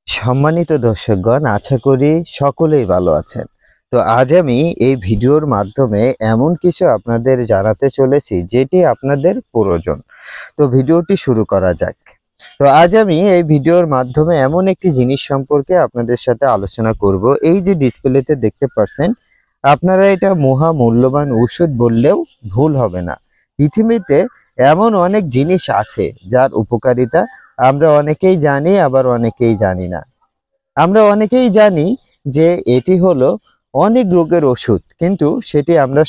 সম্মানিত দর্শকগণ, আশা করি সকলেই ভালো আছেন। তো আজ আমি এই ভিডিওর মাধ্যমে এমন কিছু আপনাদের জানাতে চলেছি যেটি আপনাদের প্রয়োজন। তো ভিডিওটি শুরু করা যাক। তো আজ আমি এই ভিডিওর মাধ্যমে এমন একটি জিনিস সম্পর্কে আপনাদের সাথে আলোচনা করব। এই যে ডিসপ্লেতে দেখতে পাচ্ছেন, আপনারা এটা মহা মূল্যবান ঔষধ বললেও ভুল হবে না। পৃথিবীতে এমন অনেক জিনিস আছে যার উপকারিতা আমরা অনেকেই জানি, আবার অনেকেই জানি না। আমরা অনেকেই জানি যে এটি হলো অনেক রোগের ওষুধ, কিন্তু সেটি আমরা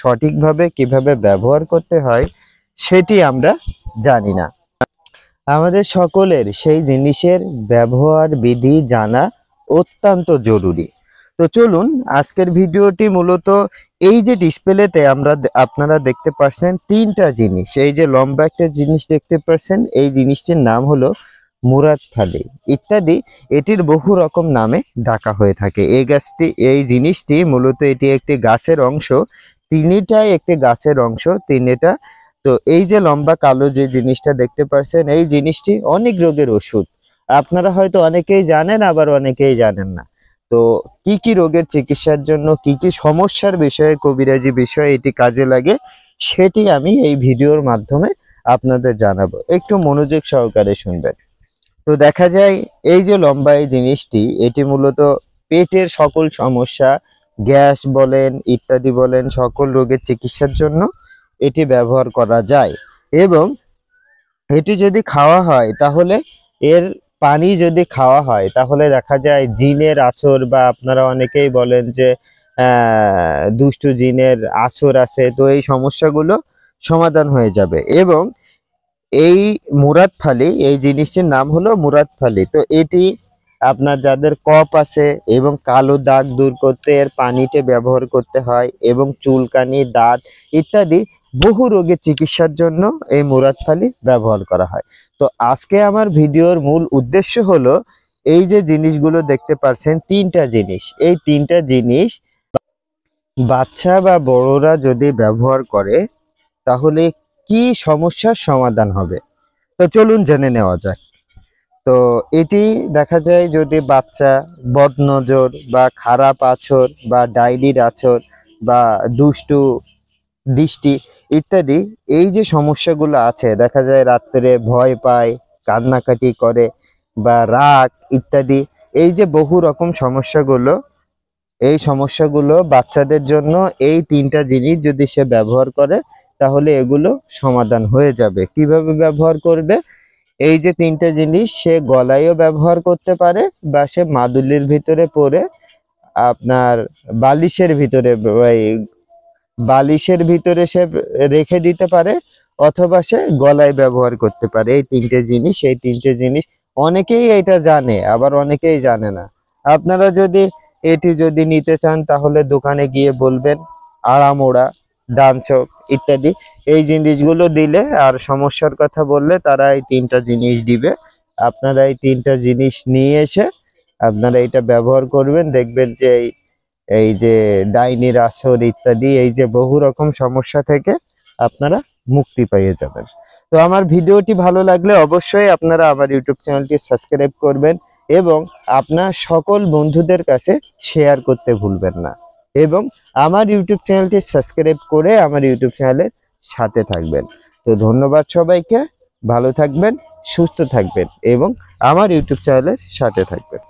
সঠিকভাবে কিভাবে ব্যবহার করতে হয় সেটি আমরা জানি না। আমাদের সকলের সেই জিনিসের ব্যবহার বিধি জানা অত্যন্ত জরুরি। তো চলুন, আজকের ভিডিওটি মূলত এই যে ডিসপ্লেতে আপনারা দেখতে পাচ্ছেন তিনটা জিনিস। এই যে লম্বা একটা জিনিস দেখতে পাচ্ছেন, এই জিনিসটির নাম হলো মুরাদফালি ইত্যাদি। এটির বহু রকম নামে ডাকা হয়ে থাকে। এই জিনিসটি মূলত এটি একটি গাছের অংশ। তিনটাই একটি গাছের অংশ, তিনটা। তো এই যে লম্বা কালো যে জিনিসটা দেখতে পাচ্ছেন, এই জিনিসটি অনেক রোগের ওষুধ। আপনারা হয়তো অনেকেই জানেন, আবার অনেকেই জানেন না। তো কি কি রোগের চিকিৎসার জন্য, কি কি সমস্যার বিষয়ে, কবিরাজি বিষয়ে এটি কাজে লাগে, সেটি আমি এই ভিডিওর মাধ্যমে আপনাদের জানাবো। একটু মনোযোগ সহকারে শুনবেন। তো দেখা যায় এই যে লম্বা এই জিনিসটি, এটি মূলত পেটের সকল সমস্যা, গ্যাস বলেন ইত্যাদি বলেন, সকল রোগের চিকিৎসার জন্য এটি ব্যবহার করা যায়। এবং এটি যদি খাওয়া হয়, তাহলে এর পানি যদি খাওয়া হয়, তাহলে দেখা যায় জিনের আসর, বা আপনারা অনেকেই বলেন যে দুষ্টু জিনের আসর আছে, তো এই সমস্যাগুলো সমাধান হয়ে যাবে। এবং এই মুরাদফালি, এই জিনিসটির নাম হলো মুরাদফালি। তো এটি আপনার যাদের কফ আছে এবং কালো দাগ দূর করতে এর পানিতে ব্যবহার করতে হয়, এবং চুলকানি, দাঁত ইত্যাদি বহু রোগের চিকিৎসার জন্য এই মুরাদফালি ব্যবহার করা হয়। তো আজকে আমার ভিডিওর মূল উদ্দেশ্য হলো এই যে জিনিসগুলো দেখতে পাচ্ছেন, তিনটা জিনিস। এই তিনটা জিনিস বাচ্চা বা বড়রা যদি ব্যবহার করে, তাহলে কি সমস্যার সমাধান হবে। তো চলুন জেনে নেওয়া যাক। তো এটি দেখা যায় যদি বাচ্চা বদনজর বা খারাপ আছর বা ডায়েরির আছর বা দুষ্টু দৃষ্টি ইত্যাদি, এই যে সমস্যাগুলো আছে, দেখা যায় রাত্রে ভয় পায়, কান্নাকাটি করে বা রাগ ইত্যাদি, এই যে বহু রকম সমস্যাগুলো, এই সমস্যাগুলো বাচ্চাদের জন্য এই তিনটা জিনিস যদি সে ব্যবহার করে, তাহলে এগুলো সমাধান হয়ে যাবে। কিভাবে ব্যবহার করবে? এই যে তিনটা জিনিস সে গলায়ও ব্যবহার করতে পারে, বা সে মাদুলির ভিতরে পরে আপনার বালিশের ভিতরে সে রেখে দিতে পারে, অথবা সে গলায় ব্যবহার করতে পারে। এই তিনটে জিনিস অনেকেই এটা জানে, আবার অনেকেই জানে না। আপনারা যদি নিতে চান, তাহলে দোকানে গিয়ে বলবেন আড়ামোড়া, ডানচোক ইত্যাদি, এই জিনিসগুলো দিলে, আর সমস্যার কথা বললে তারা এই তিনটা জিনিস দিবে। আপনারা এই তিনটা জিনিস নিয়ে এসে আপনারা এটা ব্যবহার করবেন, দেখবেন যে এই যে ডাইনির আসর ইত্যাদি, এই যে বহু রকম সমস্যা থেকে আপনারা মুক্তি পেয়ে যাবেন। তো আমার ভিডিওটি ভালো লাগলে অবশ্যই আপনারা আমার ইউটিউব চ্যানেলটি সাবস্ক্রাইব করবেন, এবং আপনার সকল বন্ধুদের কাছে শেয়ার করতে ভুলবেন না। এবং আমার ইউটিউব চ্যানেলটি সাবস্ক্রাইব করে আমার ইউটিউব চ্যানেলের সাথে থাকবেন। তো ধন্যবাদ সবাইকে। ভালো থাকবেন, সুস্থ থাকবেন, এবং আমার ইউটিউব চ্যানেলের সাথে থাকবেন।